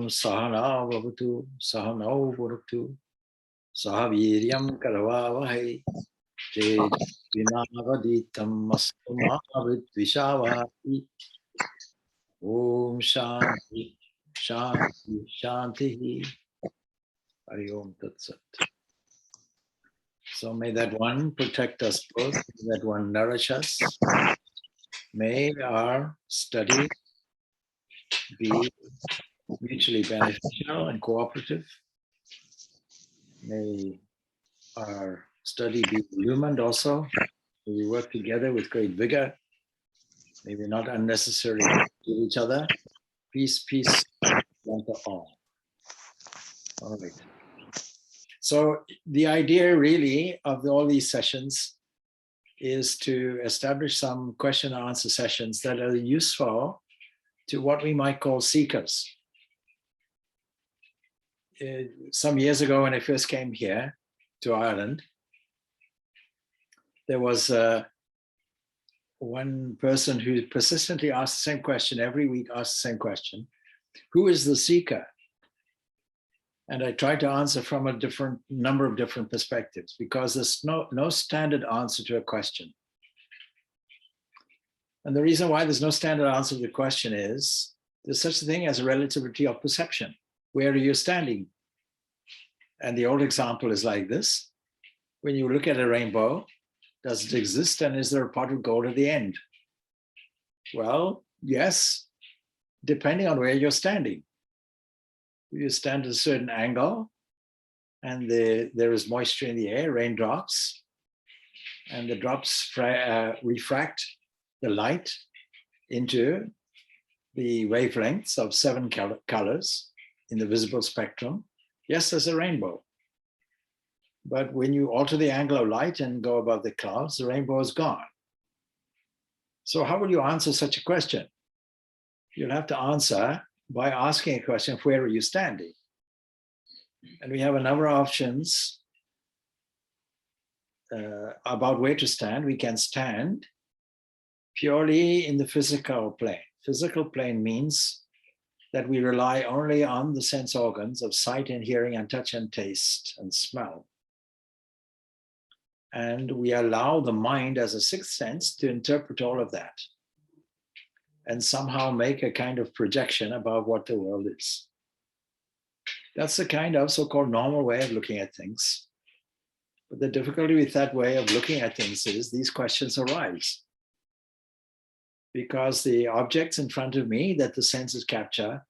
Sahana Vavatu Sahanau Vurtu Sahaviryam Karavavahai Tej Vinavaditam Mastumavid Vishavati Om Shanti Shanti Shanti Hari Om Tat Sat. So may that one protect us both, may that one nourish us. May our study be mutually beneficial and cooperative. May our study be illumined also. May we work together with great vigor. May we not unnecessarily kill each other. Peace, peace, unto all. All right. So the idea really of all these sessions is to establish some question and answer sessions that are useful to what we might call seekers. Some years ago when I first came here to Ireland, there was one person who persistently asked the same question every week, asked the same question: who is the seeker? And I tried to answer from a different number of different perspectives, because there's no standard answer to a question. And the reason why there's no standard answer to the question is there's such a thing as a relativity of perception. Where are you standing? And the old example is like this. When you look at a rainbow, does it exist, and is there a pot of gold at the end? Well, yes, depending on where you're standing. If you stand at a certain angle and there is moisture in the air, raindrops, and the drops refract the light into the wavelengths of 7 colors in the visible spectrum, yes, there's a rainbow. But when you alter the angle of light and go above the clouds, the rainbow is gone. So how will you answer such a question? You'll have to answer by asking a question of where are you standing? And we have a number of options about where to stand. We can stand purely in the physical plane. Physical plane means that we rely only on the sense organs of sight and hearing and touch and taste and smell. And we allow the mind as a sixth sense to interpret all of that and somehow make a kind of projection about what the world is. That's the kind of so-called normal way of looking at things. But the difficulty with that way of looking at things is these questions arise. Because the objects in front of me that the senses capture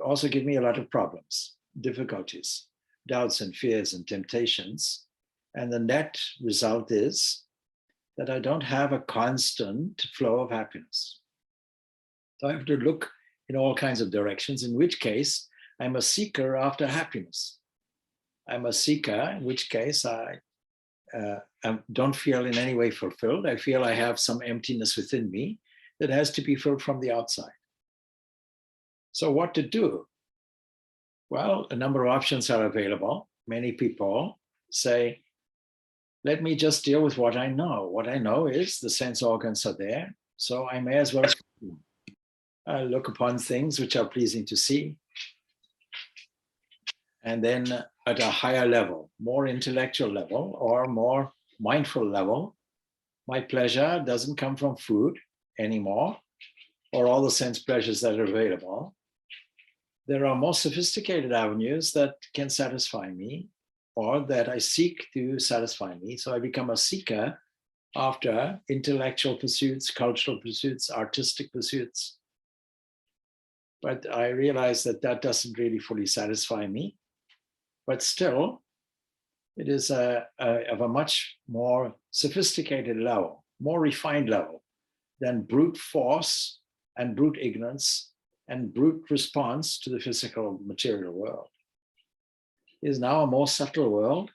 also give me a lot of problems, difficulties, doubts and fears and temptations. And the net result is that I don't have a constant flow of happiness. So I have to look in all kinds of directions, in which case I'm a seeker after happiness. I'm a seeker, in which case I don't feel in any way fulfilled. I feel I have some emptiness within me that has to be filled from the outside. So what to do? Well, a number of options are available. Many people say, let me just deal with what I know. What I know is the sense organs are there, so I may as well look upon things which are pleasing to see. And then at a higher level, more intellectual level or more mindful level, my pleasure doesn't come from food anymore or all the sense pleasures that are available. There are more sophisticated avenues that can satisfy me or that I seek to satisfy me. So I become a seeker after intellectual pursuits, cultural pursuits, artistic pursuits. But I realize that that doesn't really fully satisfy me. But still, it is of a much more sophisticated level, more refined level than brute force and brute ignorance and brute response to the physical material world. It is now a more subtle world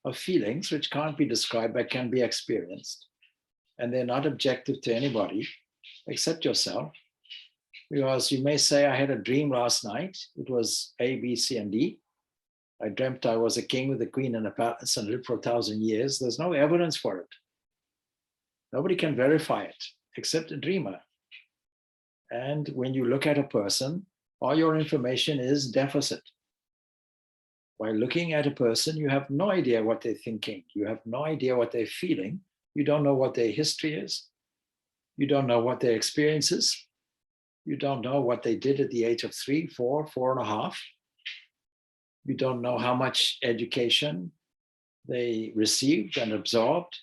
of feelings which can't be described but can be experienced. And they're not objective to anybody except yourself. Because you may say, I had a dream last night. It was A, B, C, and D. I dreamt I was a king with a queen in a palace and lived for 1,000 years. There's no evidence for it. Nobody can verify it except a dreamer. And when you look at a person All your information is deficit. By looking at a person, you have no idea what they're thinking. You have no idea what they're feeling. You don't know what their history is. You don't know what their experience is. You don't know what they did at the age of 3, 4, 4.5. You don't know how much education they received and absorbed.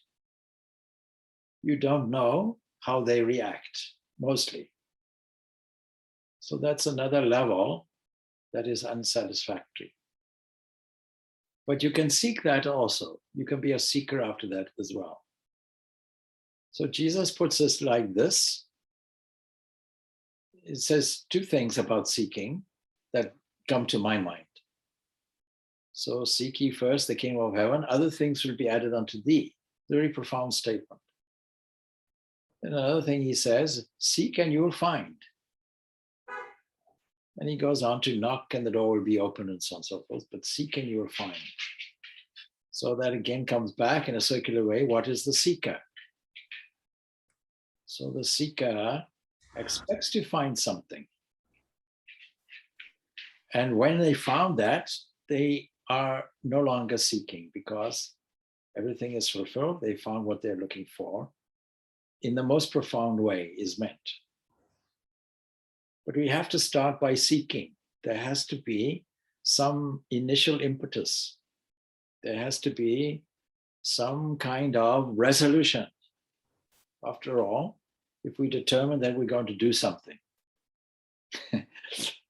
You don't know how they react, mostly. So that's another level that is unsatisfactory. But you can seek that also. You can be a seeker after that as well. So Jesus puts us like this. It says two things about seeking that come to my mind. So seek ye first the kingdom of heaven, other things will be added unto thee. Very profound statement. And another thing he says, seek and you will find. And he goes on to knock and the door will be open and so on and so forth, but seek and you will find. So that again comes back in a circular way. What is the seeker? So the seeker expects to find something. And when they found that, they are no longer seeking because everything is fulfilled. They found what they're looking for in the most profound way is meant. But we have to start by seeking. There has to be some initial impetus. There has to be some kind of resolution. After all, if we determine that we're going to do something,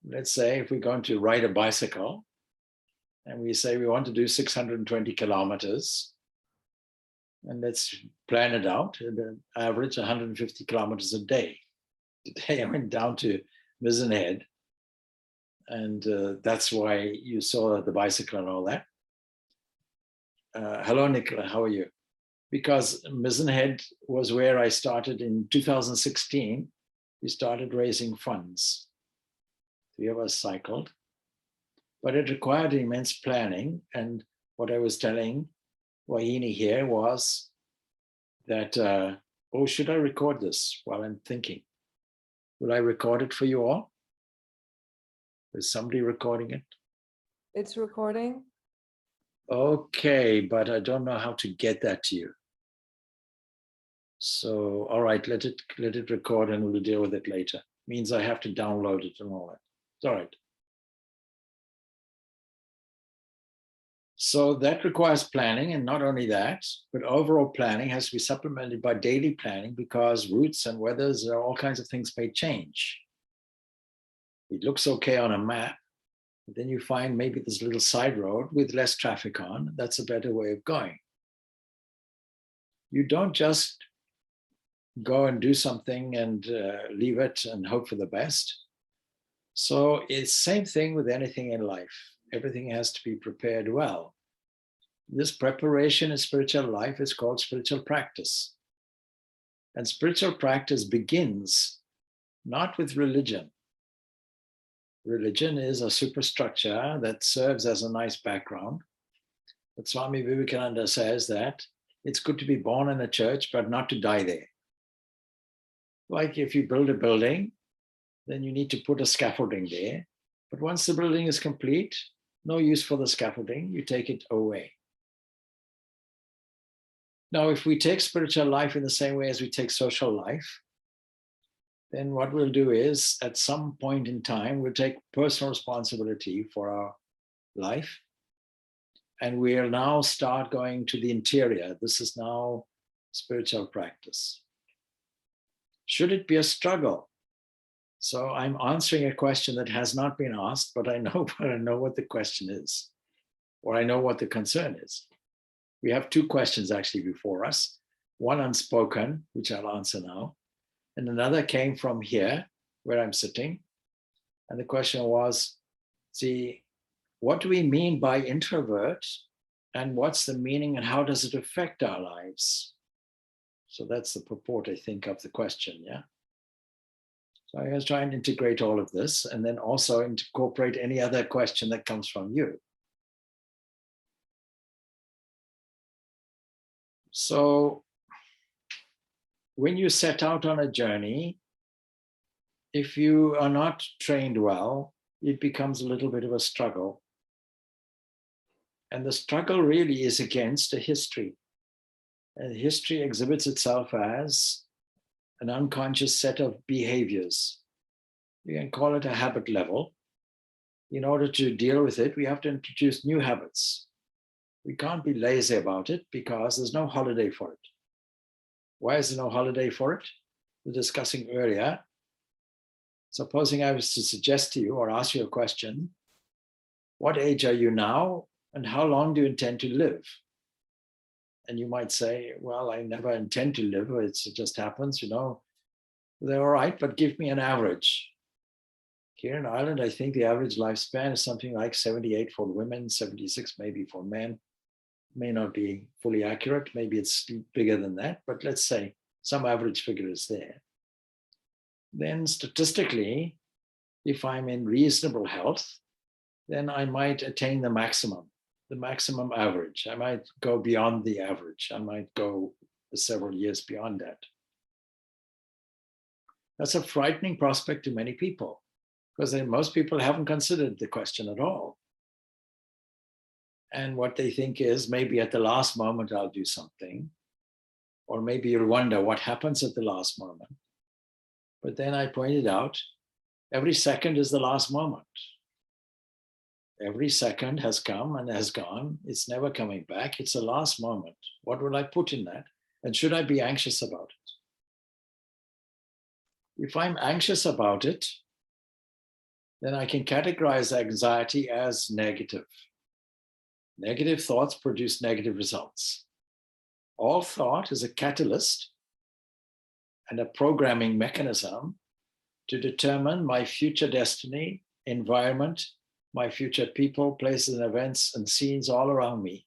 let's say if we're going to ride a bicycle and we say we want to do 620 kilometers, and let's plan it out, and average 150 kilometers a day. Today I went down to Mizzen Head, and that's why you saw the bicycle and all that. Hello, Nicola, how are you? Because Mizzen Head was where I started in 2016. We started raising funds. 3 of us cycled, but it required immense planning. And what I was telling Wahini here was that, oh, should I record this while I'm thinking? Will I record it for you all? Is somebody recording it? It's recording. Okay, but I don't know how to get that to you. So, all right, let it record and we'll deal with it later. Means I have to download it and all that. It's all right. So that requires planning, and not only that, but overall planning has to be supplemented by daily planning because routes and weathers, all kinds of things may change. It looks okay on a map, but then you find maybe there's a little side road with less traffic on. That's a better way of going. You don't just go and do something and leave it and hope for the best. So it's the same thing with anything in life. Everything has to be prepared well. This preparation in spiritual life is called spiritual practice. And spiritual practice begins not with religion. Religion is a superstructure that serves as a nice background. But Swami Vivekananda says that it's good to be born in a church, but not to die there. Like if you build a building, then you need to put a scaffolding there. But once the building is complete, no use for the scaffolding, you take it away. Now, if we take spiritual life in the same way as we take social life, then what we'll do is at some point in time, we'll take personal responsibility for our life. And we'll now start going to the interior. This is now spiritual practice. Should it be a struggle? So I'm answering a question that has not been asked, but I know what the question is, or I know what the concern is. We have 2 questions actually before us. One unspoken, which I'll answer now, and another came from here, where I'm sitting. And the question was, see, what do we mean by introvert? And what's the meaning and how does it affect our lives? So that's the purport, I think, of the question, yeah? So I was trying to integrate all of this and then also incorporate any other question that comes from you. So when you set out on a journey, if you are not trained well, it becomes a little bit of a struggle. And the struggle really is against a history. And history exhibits itself as an unconscious set of behaviors. You can call it a habit level. In order to deal with it, we have to introduce new habits. We can't be lazy about it because there's no holiday for it. Why is there no holiday for it? We were discussing earlier. Supposing I was to suggest to you or ask you a question, what age are you now and how long do you intend to live? And you might say, well, I never intend to live. It just happens, you know. They're all right, but give me an average. Here in Ireland, I think the average lifespan is something like 78 for women, 76 maybe for men. May not be fully accurate. Maybe it's bigger than that, but let's say some average figure is there. Then statistically, if I'm in reasonable health, then I might attain the maximum average. I might go beyond the average. I might go several years beyond that. That's a frightening prospect to many people because most people haven't considered the question at all. And what they think is maybe at the last moment I'll do something, or maybe you'll wonder what happens at the last moment. But then I pointed out, every second is the last moment. Every second has come and has gone. It's never coming back. It's the last moment. What will I put in that? And should I be anxious about it? If I'm anxious about it, then I can categorize anxiety as negative. Negative thoughts produce negative results. All thought is a catalyst and a programming mechanism to determine my future destiny, environment, my future people, places, and events and scenes all around me.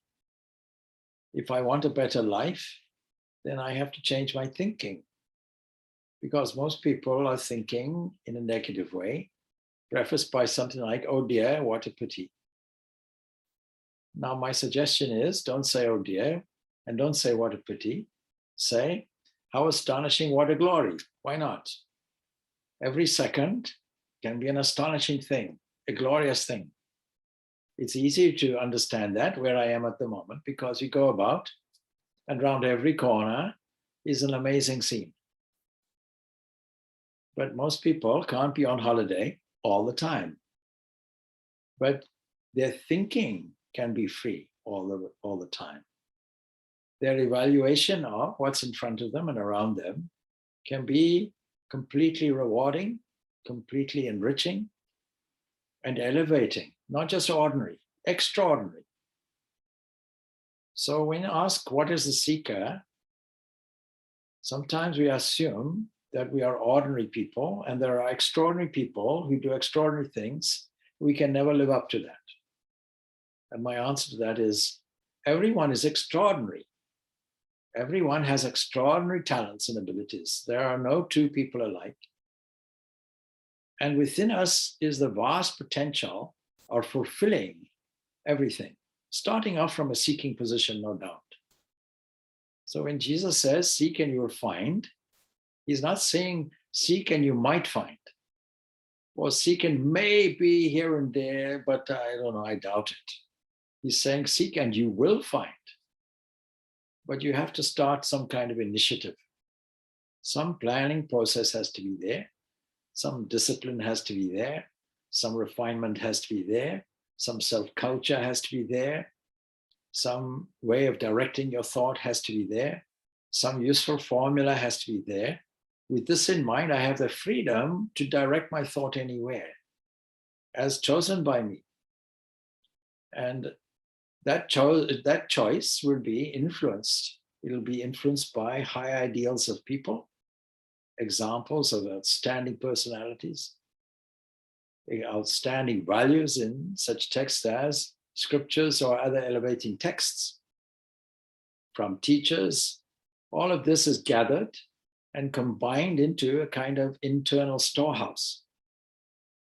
If I want a better life, then I have to change my thinking. Because most people are thinking in a negative way, prefaced by something like, oh dear, what a pity. Now, my suggestion is don't say, oh dear, and don't say, what a pity. Say, how astonishing, what a glory. Why not? Every second can be an astonishing thing, a glorious thing. It's easy to understand that where I am at the moment because you go about and around every corner is an amazing scene. But most people can't be on holiday all the time. But their thinking can be free all the time. Their evaluation of what's in front of them and around them can be completely rewarding, completely enriching, and elevating, not just ordinary, extraordinary. So when you ask, what is the seeker? Sometimes we assume that we are ordinary people and there are extraordinary people who do extraordinary things. We can never live up to that. And my answer to that is, everyone is extraordinary. Everyone has extraordinary talents and abilities. There are no two people alike. And within us is the vast potential of fulfilling everything, starting off from a seeking position, no doubt. So when Jesus says, seek and you will find, he's not saying seek and you might find, or seek and maybe here and there, but I don't know, I doubt it. He's saying seek and you will find. But you have to start some kind of initiative. Some planning process has to be there. Some discipline has to be there. Some refinement has to be there. Some self-culture has to be there. Some way of directing your thought has to be there. Some useful formula has to be there. With this in mind, I have the freedom to direct my thought anywhere, as chosen by me. And that choice will be influenced. It'll be influenced by high ideals of people, examples of outstanding personalities, outstanding values in such texts as scriptures or other elevating texts, from teachers. All of this is gathered and combined into a kind of internal storehouse.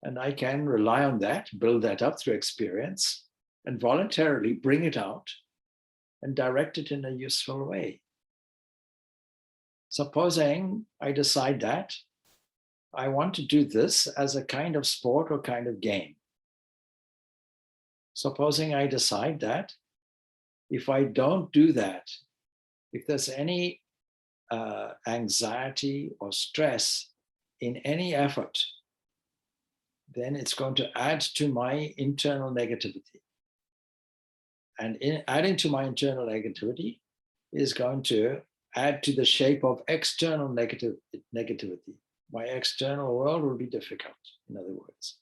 And I can rely on that, build that up through experience, and voluntarily bring it out and direct it in a useful way. Supposing I decide that, I want to do this as a kind of sport or kind of game. Supposing I decide that if I don't do that, if there's any anxiety or stress in any effort, then it's going to add to my internal negativity. And in adding to my internal negativity is going to add to the shape of external negativity. My external world will be difficult, in other words.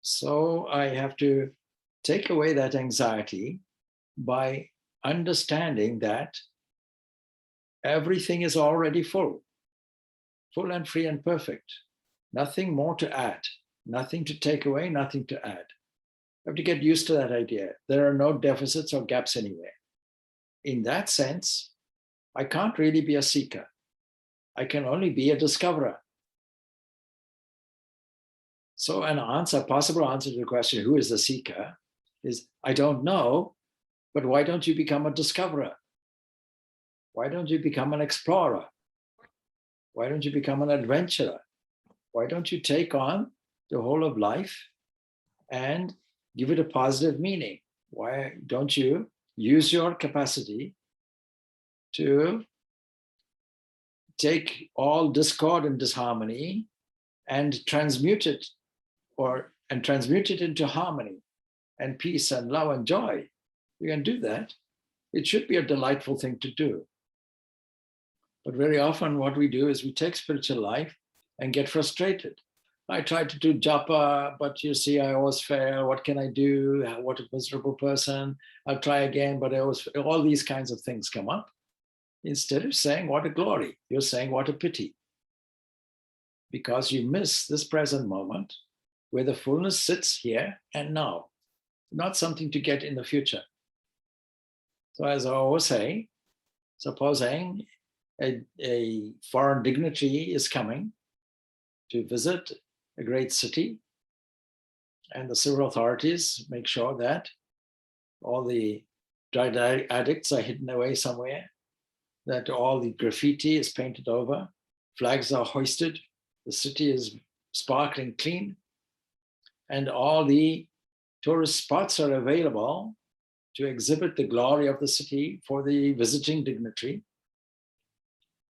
So I have to take away that anxiety by understanding that everything is already full and free and perfect. Nothing more to add, nothing to take away, nothing to add. I have to get used to that idea. There are no deficits or gaps anywhere. In that sense, I can't really be a seeker. I can only be a discoverer. So an answer, possible answer to the question, who is the seeker, is I don't know, but why don't you become a discoverer? Why don't you become an explorer? Why don't you become an adventurer? Why don't you take on the whole of life and give it a positive meaning? Why don't you use your capacity to take all discord and disharmony and transmute it into harmony and peace and love and joy? You can do that. It should be a delightful thing to do. But very often what we do is we take spiritual life and get frustrated. I try to do japa, but you see, I always fail. What can I do? What a miserable person. I'll try again, but I always, all these kinds of things come up. Instead of saying, what a glory, you're saying, what a pity. Because you miss this present moment where the fullness sits here and now, not something to get in the future. So as I always say, supposing a foreign dignitary is coming to visit a great city, and the civil authorities make sure that all the drug addicts are hidden away somewhere, that all the graffiti is painted over, flags are hoisted, the city is sparkling clean, and all the tourist spots are available to exhibit the glory of the city for the visiting dignitary.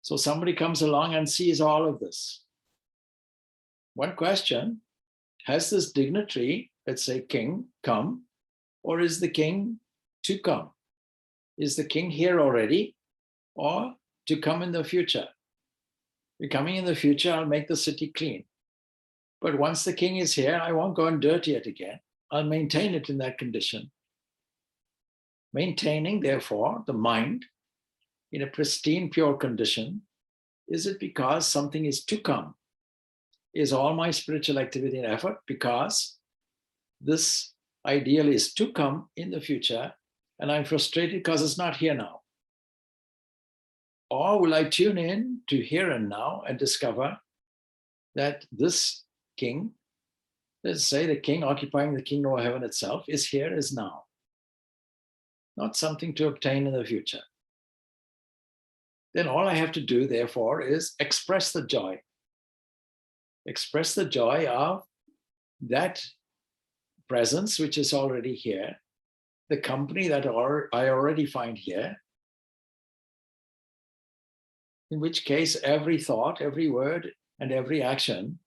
So somebody comes along and sees all of this. One question, has this dignitary, let's say king, come, or is the king to come? Is the king here already, or to come in the future? If coming in the future, I'll make the city clean. But once the king is here, I won't go and dirty it again. I'll maintain it in that condition. Maintaining, therefore, the mind in a pristine, pure condition, is it because something is to come? Is all my spiritual activity and effort because this ideal is to come in the future and I'm frustrated because it's not here now? Or will I tune in to here and now and discover that this king, let's say the king occupying the kingdom of heaven itself, is here, is now, not something to obtain in the future? Then all I have to do, therefore, is express the joy. Express the joy of that presence which is already here, the company that I already find here, in which case every thought, every word, and every action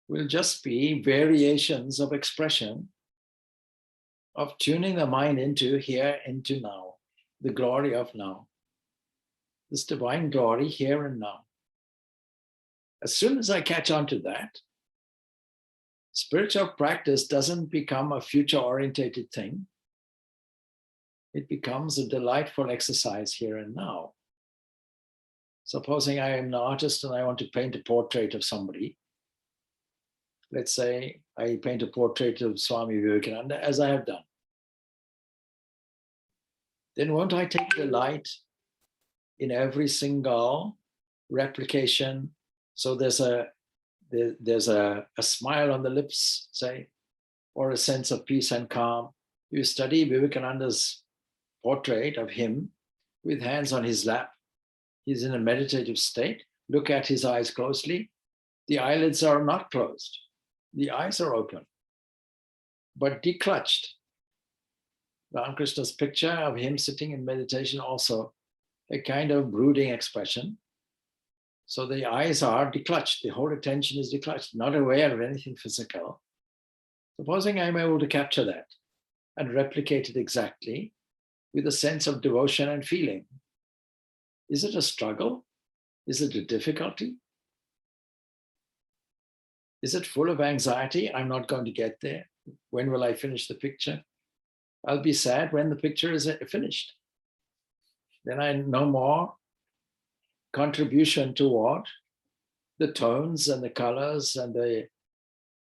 will just be variations of expression of tuning the mind into here, into now, the glory of now, this divine glory here and now. As soon as I catch on to that, spiritual practice doesn't become a future-orientated thing. It becomes a delightful exercise here and now. Supposing I am an artist and I want to paint a portrait of somebody. Let's say I paint a portrait of Swami Vivekananda, as I have done. Then won't I take delight in every single replication? So there's a smile on the lips, say, or a sense of peace and calm. You study Vivekananda's portrait of him with hands on his lap. He's in a meditative state. look at his eyes closely, the eyelids are not closed. The eyes are open, but declutched. Ramakrishna's picture of him sitting in meditation also a kind of brooding expression. So the eyes are declutched, the whole attention is declutched, not aware of anything physical. Supposing I'm able to capture that and replicate it exactly with a sense of devotion and feeling. Is it a struggle? Is it a difficulty? Is it full of anxiety? I'm not going to get there. When will I finish the picture? I'll be sad when the picture is finished. Then I no more contribution toward the tones and the colors and the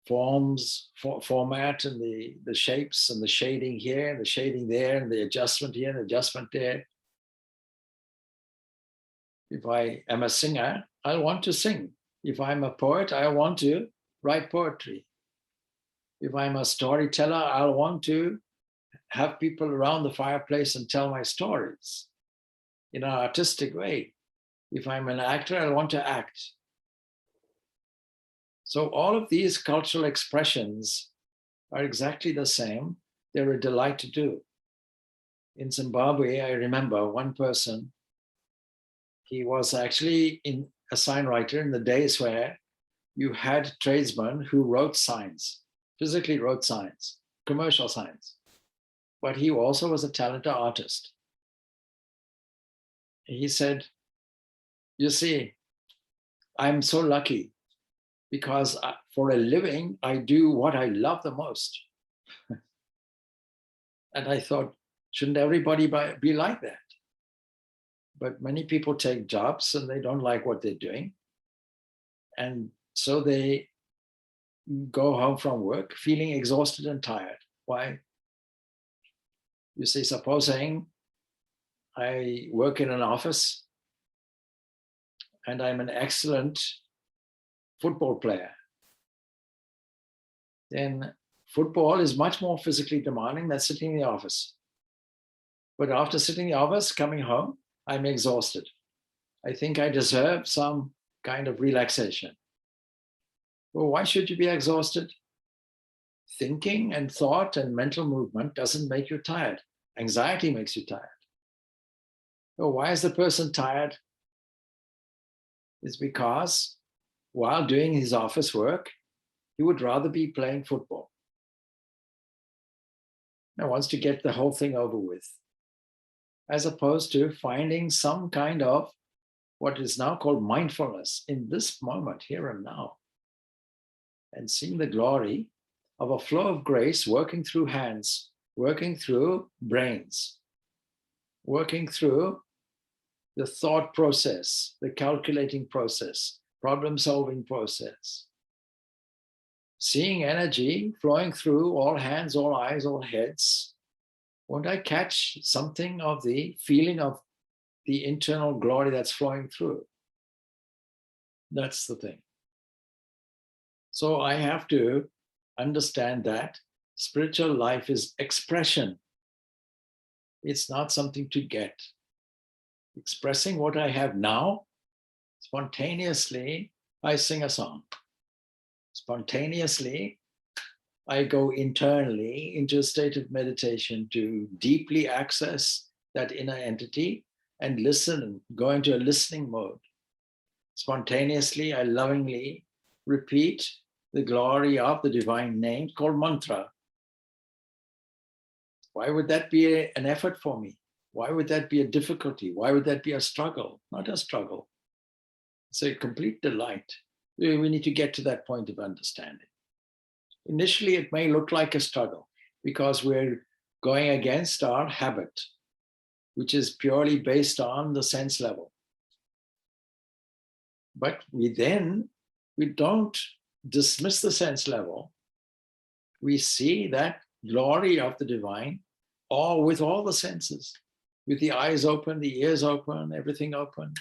forms, format and the shapes and the shading here and the shading there and the adjustment here and the adjustment there. If I am a singer, I want to sing. If I'm a poet, I want to write poetry. If I'm a storyteller, I'll want to have people around the fireplace and tell my stories in an artistic way. If I'm an actor, I want to act. So all of these cultural expressions are exactly the same. They're a delight to do. In Zimbabwe, I remember one person, he was actually a sign writer in the days where you had tradesmen who wrote signs, physically wrote signs, commercial signs. But he also was a talented artist. He said, you see, I'm so lucky because for a living, I do what I love the most. And I thought, shouldn't everybody be like that? But many people take jobs and they don't like what they're doing. And so they go home from work feeling exhausted and tired. Why? You see, supposing I work in an office and I'm an excellent football player, then football is much more physically demanding than sitting in the office. But after sitting in the office, coming home, I'm exhausted. I think I deserve some kind of relaxation. Well, why should you be exhausted? Thinking and thought and mental movement doesn't make you tired. Anxiety makes you tired. Well, why is the person tired? It's because while doing his office work, he would rather be playing football. Now wants to get the whole thing over with, as opposed to finding some kind of what is now called mindfulness in this moment, here and now, and seeing the glory of a flow of grace working through hands, working through brains, working through the thought process, the calculating process, problem-solving process. Seeing energy flowing through all hands, all eyes, all heads. Won't I catch something of the feeling of the internal glory that's flowing through? That's the thing. So I have to understand that spiritual life is expression. It's not something to get. Expressing what I have now, spontaneously, I sing a song. Spontaneously, I go internally into a state of meditation to deeply access that inner entity and listen, go into a listening mode. Spontaneously, I lovingly repeat the glory of the divine name called mantra. Why would that be an effort for me? Why would that be a difficulty? Why would that be a struggle? Not a struggle. It's a complete delight. We need to get to that point of understanding. Initially, it may look like a struggle because we're going against our habit, which is purely based on the sense level. But we don't dismiss the sense level. We see that glory of the divine, all with all the senses, with the eyes open, the ears open, everything open.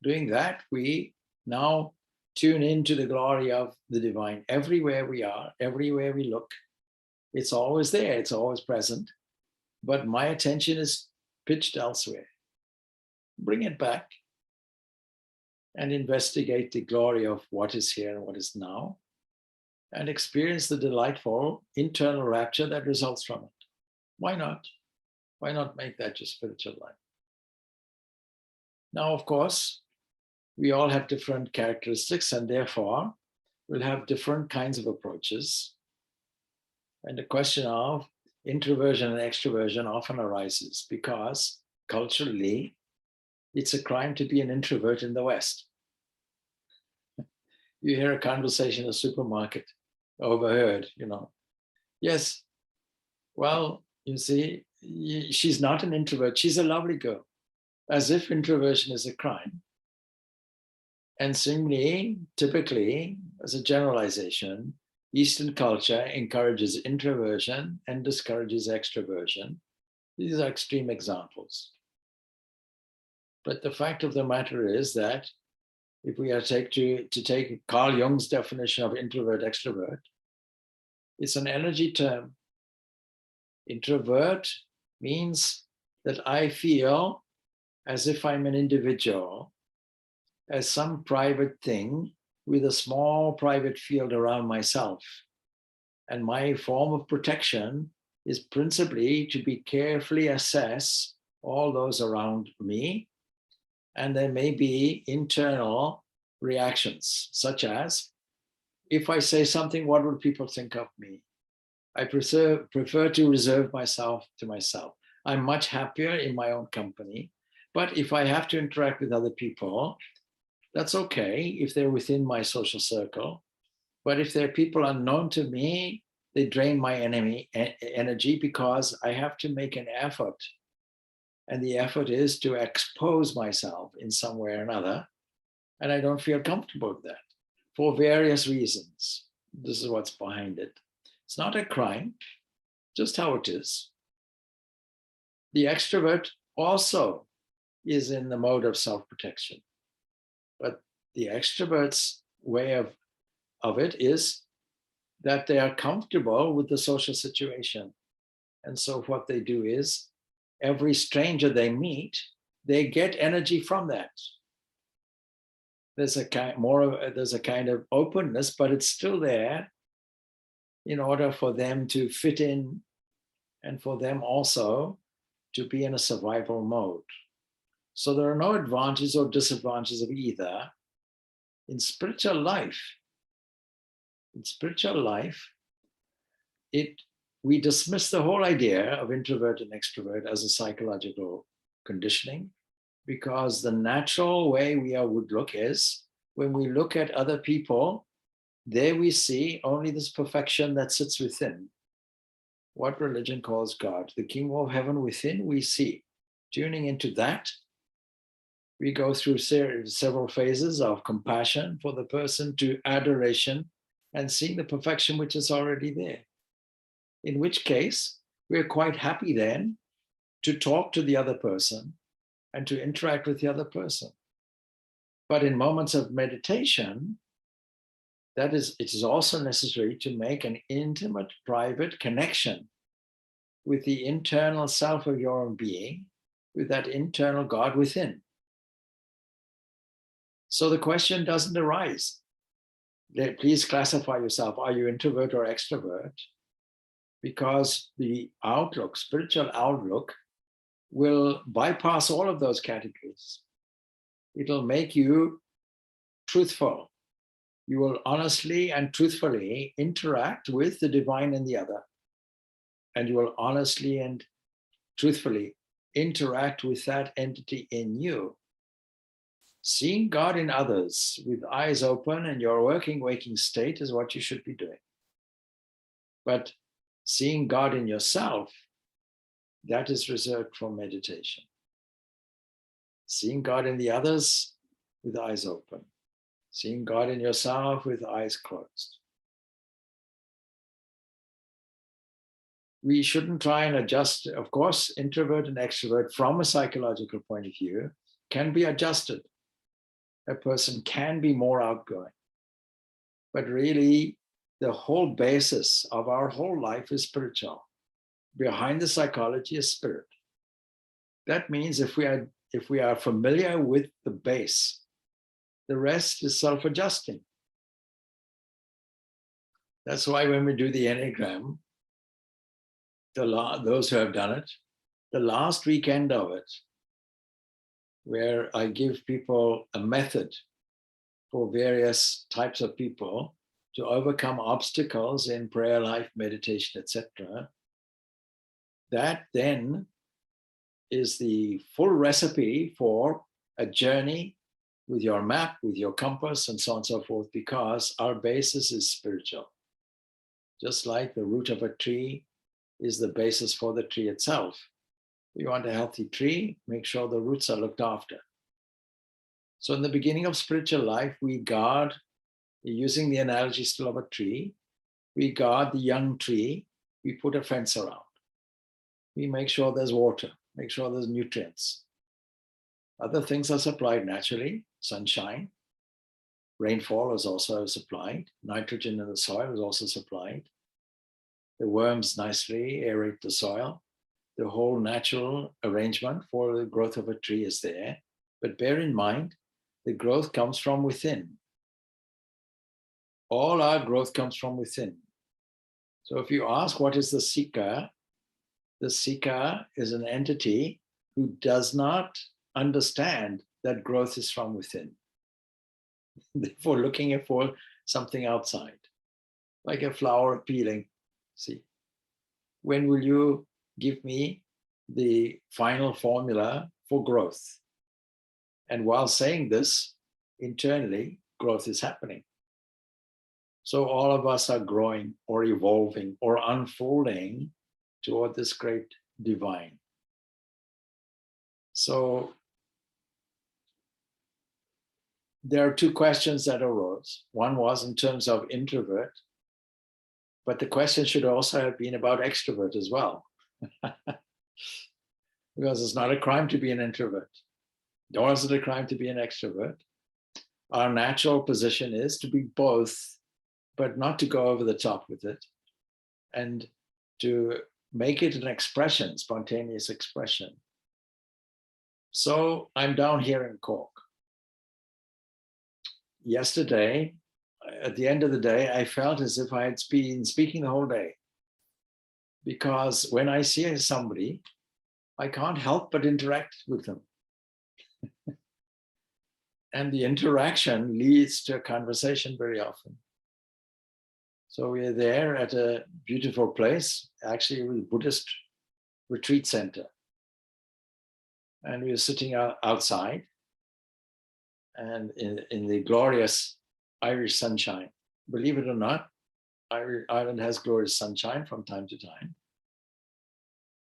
Doing that, we now tune into the glory of the divine everywhere we are, everywhere we look. It's always there, it's always present, but my attention is pitched elsewhere. Bring it back. and investigate the glory of what is here and what is now, and experience the delightful internal rapture that results from it. Why not? Why not make that your spiritual life? Now, of course, we all have different characteristics, and therefore we'll have different kinds of approaches. And the question of introversion and extroversion often arises because culturally, it's a crime to be an introvert in the West. You hear a conversation in a supermarket, overheard, yes, well, you see, she's not an introvert, she's a lovely girl, as if introversion is a crime. And similarly, typically, as a generalization, Eastern culture encourages introversion and discourages extroversion. These are extreme examples. But the fact of the matter is that if we are to take Carl Jung's definition of introvert, extrovert, it's an energy term. Introvert means that I feel as if I'm an individual, as some private thing with a small private field around myself. And my form of protection is principally to be carefully assess all those around me. And there may be internal reactions, such as, if I say something, what would people think of me? I prefer to reserve myself to myself. I'm much happier in my own company. But if I have to interact with other people, that's okay if they're within my social circle. But if they're people unknown to me, they drain my energy because I have to make an effort. And the effort is to expose myself in some way or another. And I don't feel comfortable with that for various reasons. This is what's behind it. It's not a crime, just how it is. The extrovert also is in the mode of self-protection. But the extrovert's way of it is that they are comfortable with the social situation. And so what they do is, every stranger they meet, they get energy from that. There's a kind of openness, but it's still there in order for them to fit in and for them also to be in a survival mode. So there are no advantages or disadvantages of either. In spiritual life, we dismiss the whole idea of introvert and extrovert as a psychological conditioning, because the natural way we would look is, when we look at other people, there we see only this perfection that sits within. What religion calls God, the kingdom of heaven within, we see. Tuning into that, we go through several phases of compassion for the person, to adoration and seeing the perfection which is already there. In which case, we're quite happy then to talk to the other person and to interact with the other person. But in moments of meditation, it is also necessary to make an intimate, private connection with the internal self of your own being, with that internal God within. So the question doesn't arise, please classify yourself, are you introvert or extrovert? Because the outlook, spiritual outlook, will bypass all of those categories. It'll make you truthful. You will honestly and truthfully interact with the divine in the other. And you will honestly and truthfully interact with that entity in you. Seeing God in others with eyes open and your waking state is what you should be doing. But seeing God in yourself, that is reserved for meditation. Seeing God in the others with eyes open. Seeing God in yourself with eyes closed. We shouldn't try and adjust. Of course, introvert and extrovert from a psychological point of view can be adjusted. A person can be more outgoing. But really, the whole basis of our whole life is spiritual. Behind the psychology is spirit. That means if we are familiar with the base, The rest is self-adjusting. That's why when we do the Enneagram, those who have done it, the last weekend of it, where I give people a method for various types of people to overcome obstacles in prayer life, meditation, etc., that then is the full recipe for a journey with your map, with your compass, and so on and so forth, because our basis is spiritual. Just like the root of a tree is the basis for the tree itself. You want a healthy tree, make sure the roots are looked after. So in the beginning of spiritual life, we guard, using the analogy still of a tree, we guard the young tree, we put a fence around. We make sure there's water, make sure there's nutrients. Other things are supplied naturally, sunshine, rainfall is also supplied, nitrogen in the soil is also supplied. The worms nicely aerate the soil. The whole natural arrangement for the growth of a tree is there. But bear in mind, the growth comes from within. All our growth comes from within. So if you ask what is the seeker is an entity who does not understand that growth is from within. Therefore, looking for something outside, like a flower peeling. See, when will you give me the final formula for growth? And while saying this, internally, growth is happening. So all of us are growing or evolving or unfolding toward this great divine. So there are two questions that arose. One was in terms of introvert, but the question should also have been about extrovert as well. Because it's not a crime to be an introvert, nor is it a crime to be an extrovert. Our natural position is to be both, but not to go over the top with it, and to make it an expression, spontaneous expression. So I'm down here in Cork. Yesterday, at the end of the day, I felt as if I had been speaking the whole day. Because when I see somebody, I can't help but interact with them. And the interaction leads to a conversation very often. So we're there at a beautiful place, actually a Buddhist retreat center. And we were sitting outside and in the glorious Irish sunshine. Believe it or not, Ireland has glorious sunshine from time to time.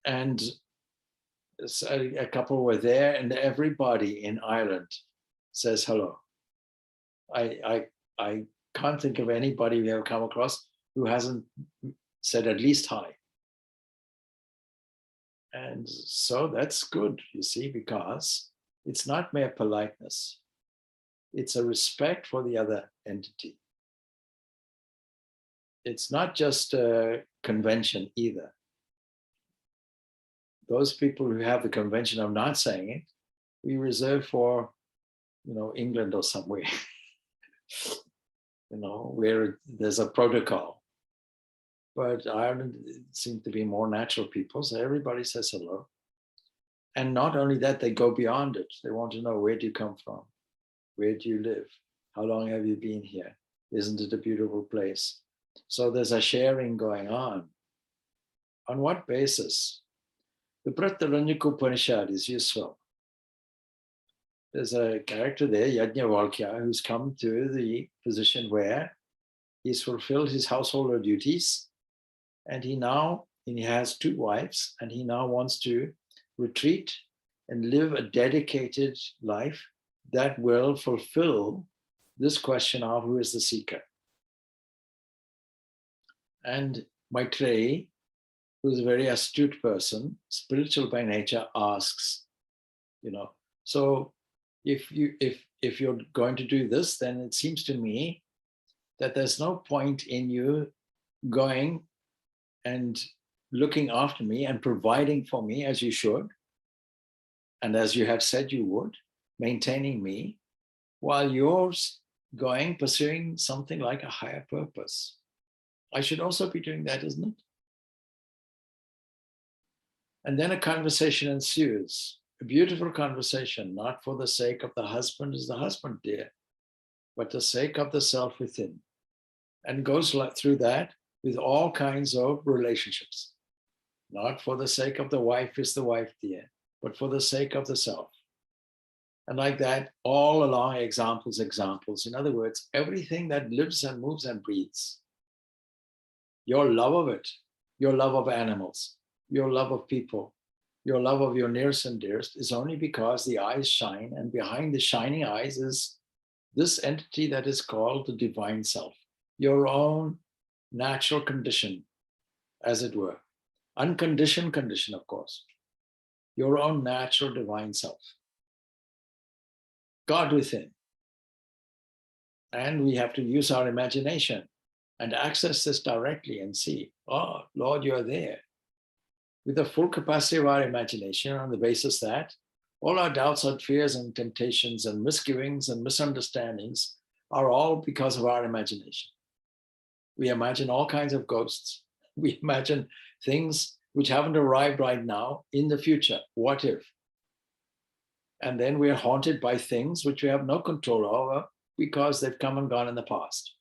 And a couple were there, and everybody in Ireland says hello. I can't think of anybody we have come across who hasn't said at least hi. And so that's good, you see, because it's not mere politeness. It's a respect for the other entity. It's not just a convention either. Those people who have the convention of not saying it, we reserve for, England or somewhere, where there's a protocol. But Ireland seems to be more natural people, so everybody says hello. And not only that, they go beyond it. They want to know, where do you come from? Where do you live? How long have you been here? Isn't it a beautiful place? So there's a sharing going on. On what basis? The Brihadaranyaka Upanishad is useful. There's a character there, Yajnavalkya, who's come to the position where he's fulfilled his householder duties, and he has 2 wives, and he now wants to retreat and live a dedicated life that will fulfill this question of who is the seeker. And Maitreyi, who's a very astute person, spiritual by nature, asks, so if you're going to do this, then it seems to me that there's no point in you going and looking after me and providing for me as you should, and as you have said you would, maintaining me, while you're pursuing something like a higher purpose. I should also be doing that, isn't it? And then a conversation ensues, a beautiful conversation, not for the sake of the husband is the husband, dear, but the sake of the self within. And goes through that with all kinds of relationships, not for the sake of the wife is the wife, dear, but for the sake of the self. And like that, all along, examples. In other words, everything that lives and moves and breathes, your love of it, your love of animals, your love of people, your love of your nearest and dearest is only because the eyes shine, and behind the shining eyes is this entity that is called the divine self, your own natural condition, as it were. Unconditioned condition, of course. Your own natural divine self. God within. And we have to use our imagination and access this directly and see, oh, Lord, you're there. With the full capacity of our imagination, on the basis that all our doubts and fears and temptations and misgivings and misunderstandings are all because of our imagination. We imagine all kinds of ghosts. We imagine things which haven't arrived right now in the future. What if? And then we're haunted by things which we have no control over because they've come and gone in the past.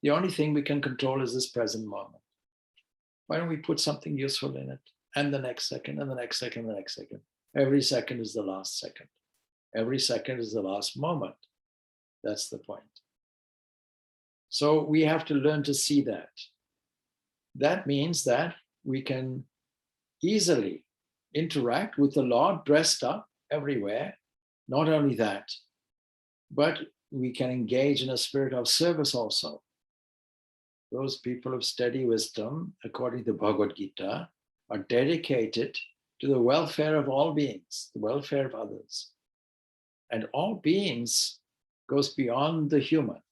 The only thing we can control is this present moment. Why don't we put something useful in it? And the next second, and the next second, and the next second. Every second is the last second. Every second is the last moment. That's the point. So we have to learn to see that. That means that we can easily interact with the Lord dressed up everywhere. Not only that, but we can engage in a spirit of service also. Those people of steady wisdom, according to Bhagavad Gita, are dedicated to the welfare of all beings, the welfare of others. And all beings goes beyond the human.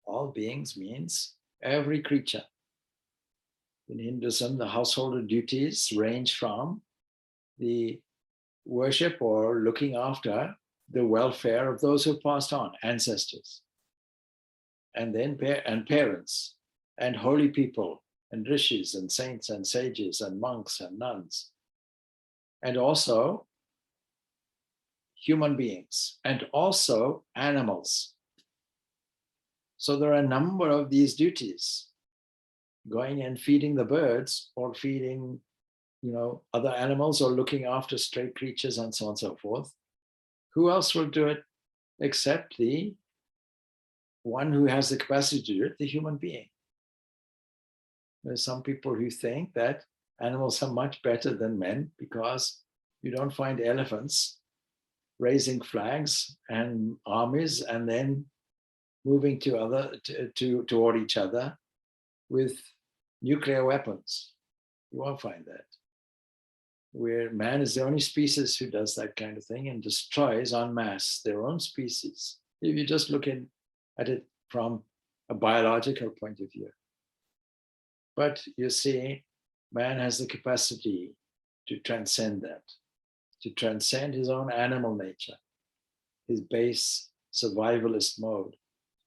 All beings means every creature. In Hinduism, the household duties range from the worship or looking after the welfare of those who passed on, ancestors, and then parents, and holy people, and rishis, and saints, and sages, and monks, and nuns, and also human beings, and also animals. So there are a number of these duties, going and feeding the birds, or feeding, other animals, or looking after stray creatures, and so on and so forth. Who else will do it except the one who has the capacity to do it, the human being? There's some people who think that animals are much better than men because you don't find elephants raising flags and armies and then moving toward each other with nuclear weapons. You won't find that. Where man is the only species who does that kind of thing and destroys en masse their own species. If you just look at it from a biological point of view. But you see, man has the capacity to transcend that, to transcend his own animal nature, his base survivalist mode.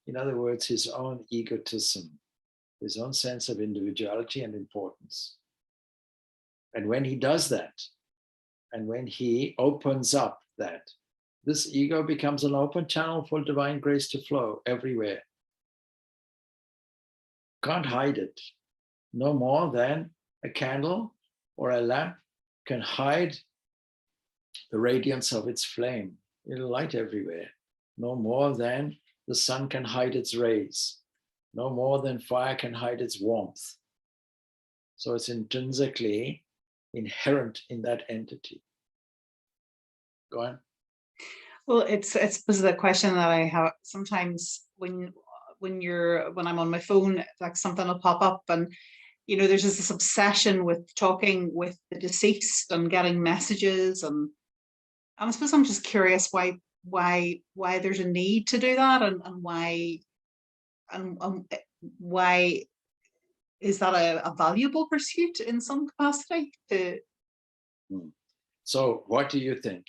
In other words, his own egotism, his own sense of individuality and importance. And when he does that, and when he opens up that, this ego becomes an open channel for divine grace to flow everywhere. Can't hide it. No more than a candle or a lamp can hide the radiance of its flame. It'll light everywhere. No more than the sun can hide its rays. No more than fire can hide its warmth. So it's intrinsically inherent in that entity. Go on. Well, it's the question that I have sometimes when I'm on my phone, like something will pop up and there's this obsession with talking with the deceased and getting messages, and I suppose I'm just curious why there's a need to do that, and why is that a valuable pursuit in some capacity? So what do you think?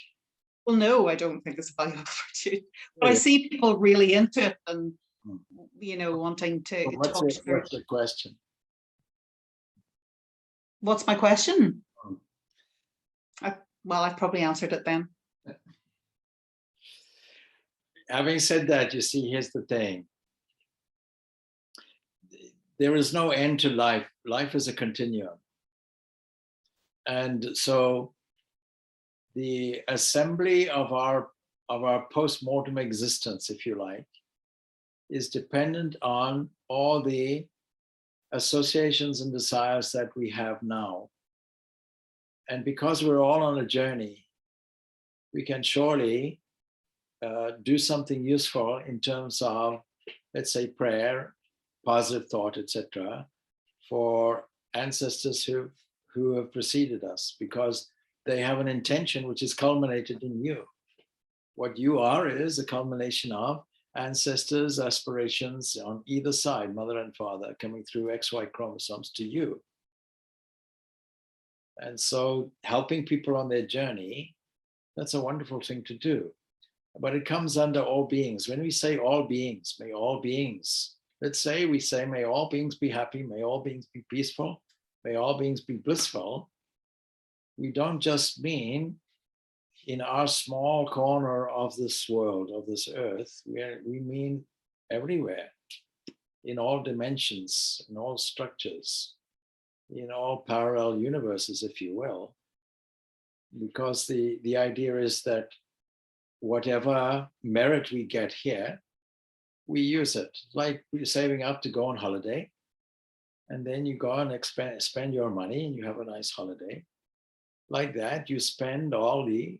Well, no, I don't think it's a valuable fortune. But I Really? see people really into it and, Hmm. wanting to So what's talk the, spirit. what's the question? What's my question? Hmm. Well, I've probably answered it then. Having said that, you see, here's the thing. There is no end to life. Life is a continuum. And so the assembly of our post-mortem existence, if you like, is dependent on all the associations and desires that we have now. And because we're all on a journey, we can surely do something useful in terms of, let's say, prayer, positive thought, etc., for ancestors who have preceded us, because they have an intention which is culminated in you. What you are is a culmination of ancestors' aspirations on either side, mother and father, coming through XY chromosomes to you. And so helping people on their journey, that's a wonderful thing to do. But it comes under all beings. When we say all beings, may all beings, let's say we say, may all beings be happy, may all beings be peaceful, may all beings be blissful. We don't just mean in our small corner of this world, of this earth, we mean everywhere, in all dimensions, in all structures, in all parallel universes, if you will. Because the idea is that whatever merit we get here, we use it. Like we're saving up to go on holiday, and then you go and spend your money and you have a nice holiday. Like that, you spend all the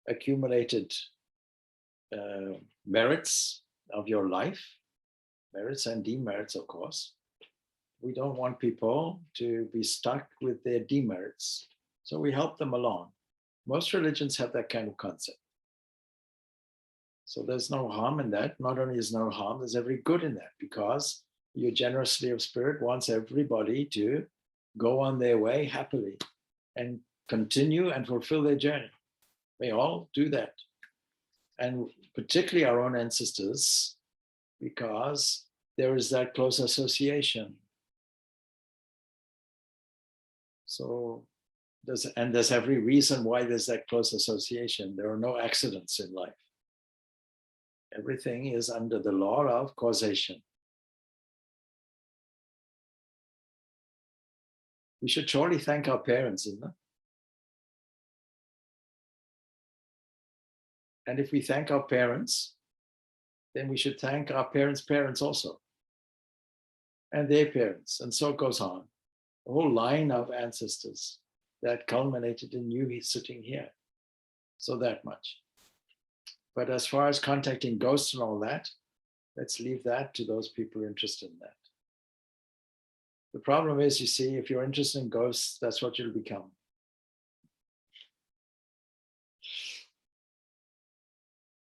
accumulated merits of your life, merits and demerits, of course. We don't want people to be stuck with their demerits, so we help them along. Most religions have that kind of concept. So there's no harm in that. Not only is no harm, there's every good in that, because your generosity of spirit wants everybody to go on their way happily and continue and fulfill their journey. May all do that. And particularly our own ancestors, because there is that close association. So there's every reason why there's that close association. There are no accidents in life. Everything is under the law of causation. We should surely thank our parents, isn't it? And if we thank our parents, then we should thank our parents' parents also, and their parents, and so it goes on. A whole line of ancestors that culminated in you sitting here. So that much. But as far as contacting ghosts and all that, let's leave that to those people interested in that. The problem is, you see, if you're interested in ghosts, that's what you'll become.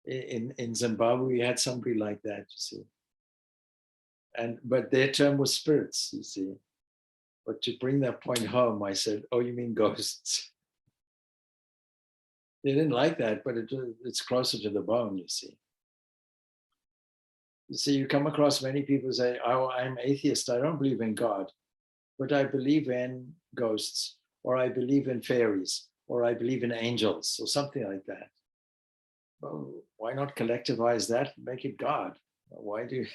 In Zimbabwe, we had somebody like that, you see. But their term was spirits, you see. But to bring that point home, I said, oh, you mean ghosts? They didn't like that, but it's closer to the bone, you see. You see, you come across many people who say, oh, I'm atheist, I don't believe in God, but I believe in ghosts, or I believe in fairies, or I believe in angels, or something like that. Well, why not collectivize that and make it God? Why do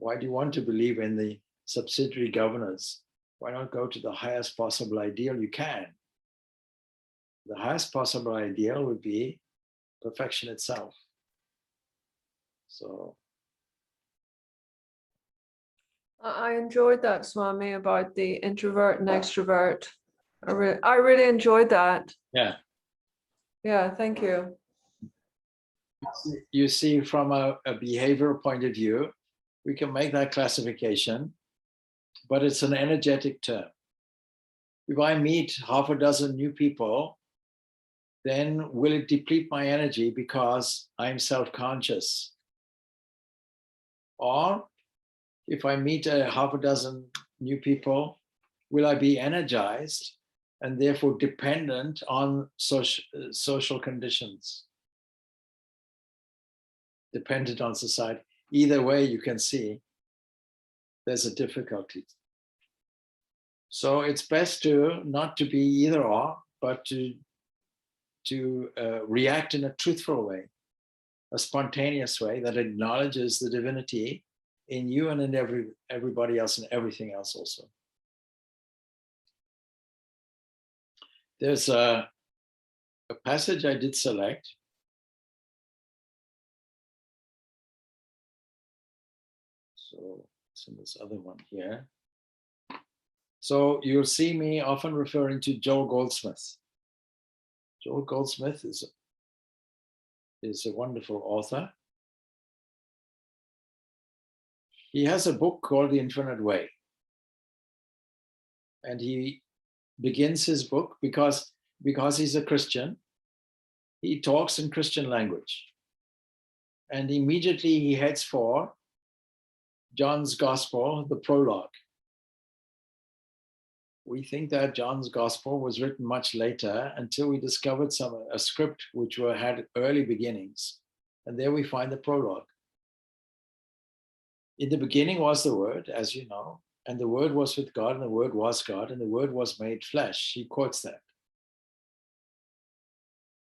you want to believe in the subsidiary governors? Why not go to the highest possible ideal you can? The highest possible ideal would be perfection itself. So I enjoyed that, Swami, about the introvert and extrovert. I really enjoyed that. yeah. Yeah, thank you. You see, from a behavioral point of view, we can make that classification, but it's an energetic term. If I meet half a dozen new people, then will it deplete my energy because I'm self-conscious? Or if I meet half a dozen new people, will I be energized and therefore dependent on social conditions, dependent on society. Either way, you can see there's a difficulty. So it's best to not to be either or, but to react in a truthful way, a spontaneous way that acknowledges the divinity in you and in everybody else and everything else also. There's a passage I did select. So it's in this other one here. So you'll see me often referring to Joel Goldsmith. Joel Goldsmith is a wonderful author. He has a book called The Infinite Way. And he begins his book because he's a Christian. He talks in Christian language. And immediately he heads for John's Gospel, the prologue. We think that John's Gospel was written much later until we discovered a script which had early beginnings. And there we find the prologue. In the beginning was the Word, as you know, and the Word was with God, and the Word was God, and the Word was made flesh. He quotes that.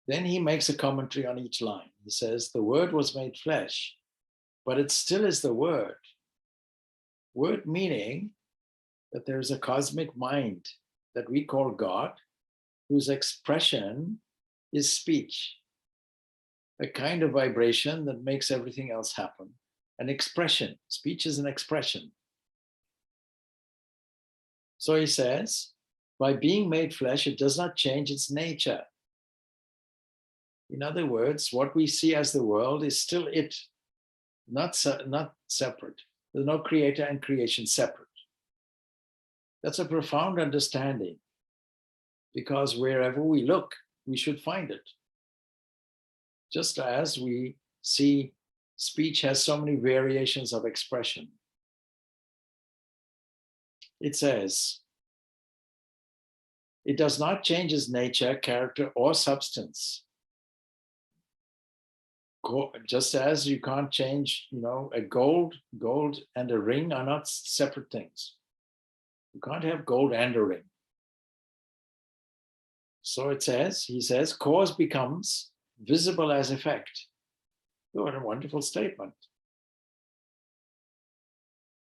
Then he makes a commentary on each line. He says, the Word was made flesh, but it still is the Word. Word meaning that there is a cosmic mind that we call God, whose expression is speech, a kind of vibration that makes everything else happen. An expression. Speech is an expression. So he says, by being made flesh, it does not change its nature. In other words, what we see as the world is still it, not separate. There's no creator and creation separate. That's a profound understanding, because wherever we look, we should find it. Just as we see speech has so many variations of expression. It says, it does not change its nature, character, or substance. Just as you can't change, a gold and a ring are not separate things. You can't have gold and a ring. So he says, cause becomes visible as effect. What a wonderful statement.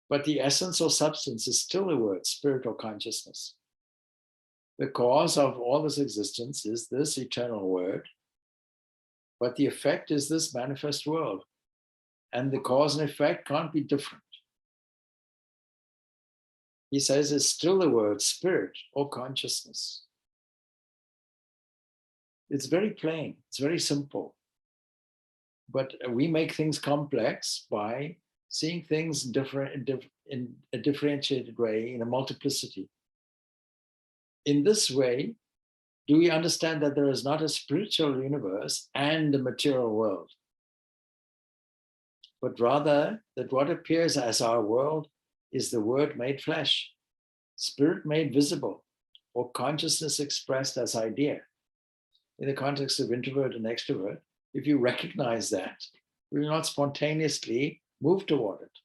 But the essence or substance is still the word, spirit or consciousness. The cause of all this existence is this eternal word, but the effect is this manifest world. And the cause and effect can't be different. He says it's still the word, spirit or consciousness. It's very plain, it's very simple. But we make things complex by seeing things in a differentiated way, in a multiplicity. In this way, do we understand that there is not a spiritual universe and a material world, but rather that what appears as our world is the Word made flesh, spirit made visible, or consciousness expressed as idea. In the context of introvert and extrovert, if you recognize that, we will not spontaneously move toward it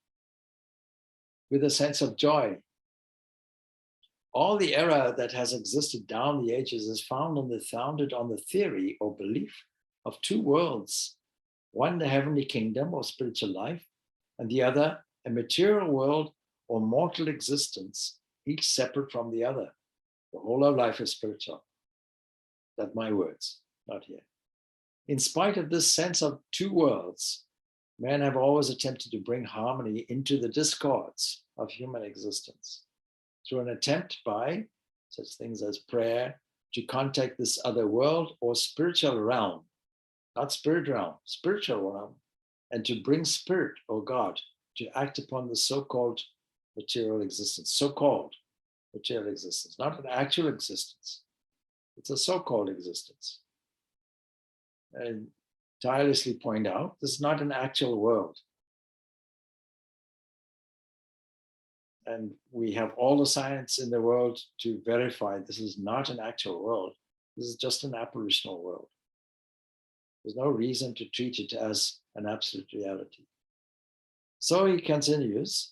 with a sense of joy. All the error that has existed down the ages is founded on the theory or belief of two worlds, one the heavenly kingdom or spiritual life, and the other a material world or mortal existence, each separate from the other. The whole of life is spiritual. That's my words, not here. In spite of this sense of two worlds, men have always attempted to bring harmony into the discords of human existence through an attempt by such things as prayer to contact this other world or spiritual realm, not spirit realm, spiritual realm, and to bring spirit or God to act upon the so-called material existence, not an actual existence. It's a so-called existence. And tirelessly point out, this is not an actual world. And we have all the science in the world to verify this is not an actual world. This is just an apparitional world. There's no reason to treat it as an absolute reality. So he continues,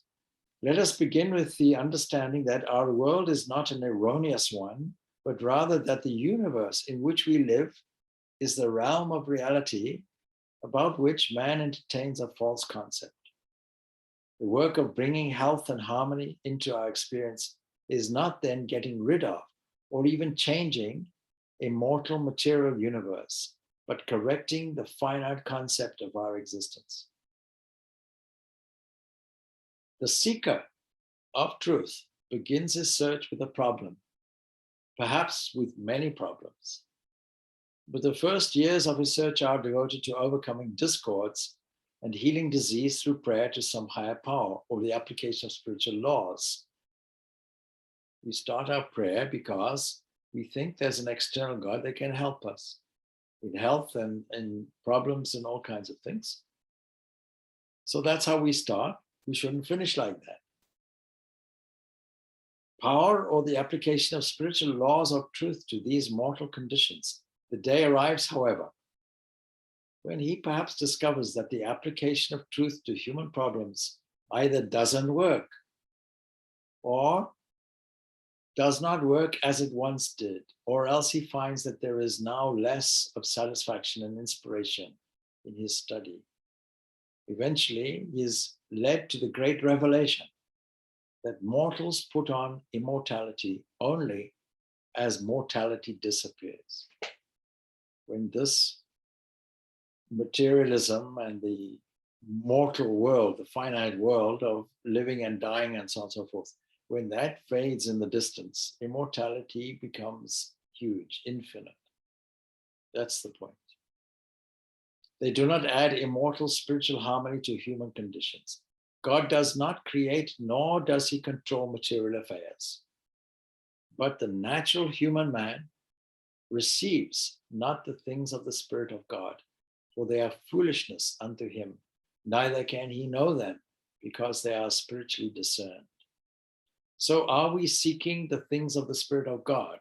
let us begin with the understanding that our world is not an erroneous one, but rather that the universe in which we live is the realm of reality about which man entertains a false concept. The work of bringing health and harmony into our experience is not then getting rid of or even changing a mortal material universe, but correcting the finite concept of our existence. The seeker of truth begins his search with a problem, perhaps with many problems. But the first years of his search are devoted to overcoming discords and healing disease through prayer to some higher power or the application of spiritual laws. We start our prayer because we think there's an external God that can help us in health and problems and all kinds of things. So that's how we start. We shouldn't finish like that. Power or the application of spiritual laws of truth to these mortal conditions. The day arrives, however, when he perhaps discovers that the application of truth to human problems either doesn't work or does not work as it once did, or else he finds that there is now less of satisfaction and inspiration in his study. Eventually, he is led to the great revelation that mortals put on immortality only as mortality disappears. When this materialism and the mortal world, the finite world of living and dying and so on and so forth, when that fades in the distance, immortality becomes huge, infinite. That's the point. They do not add immortal spiritual harmony to human conditions. God does not create, nor does he control material affairs. But the natural human man receives not the things of the Spirit of God, for they are foolishness unto him, neither can he know them, because they are spiritually discerned. So are we seeking the things of the Spirit of God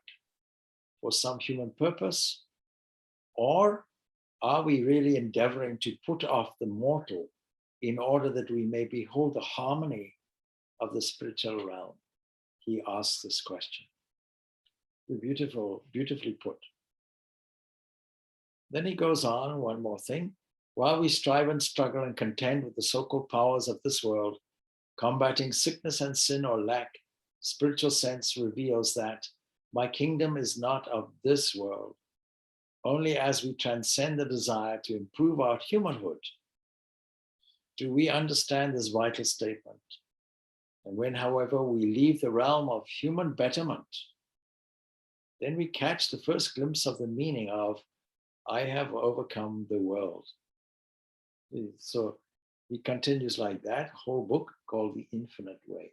for some human purpose, or are we really endeavoring to put off the mortal in order that we may behold the harmony of the spiritual realm? He asks this question. Beautifully put. Then he goes on, one more thing. While we strive and struggle and contend with the so-called powers of this world, combating sickness and sin or lack, spiritual sense reveals that my kingdom is not of this world. Only as we transcend the desire to improve our humanhood do we understand this vital statement. And when, however, we leave the realm of human betterment, then we catch the first glimpse of the meaning of, I have overcome the world. So he continues like that, whole book called The Infinite Way.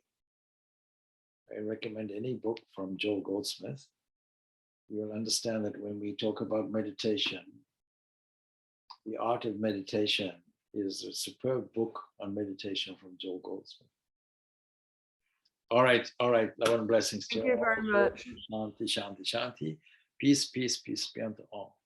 I recommend any book from Joel Goldsmith. You'll understand that when we talk about meditation, The Art of Meditation is a superb book on meditation from Joel Goldsmith. All right. Love and blessings to Thank you very much. Shanti, Shanti, Shanti. Peace be unto all.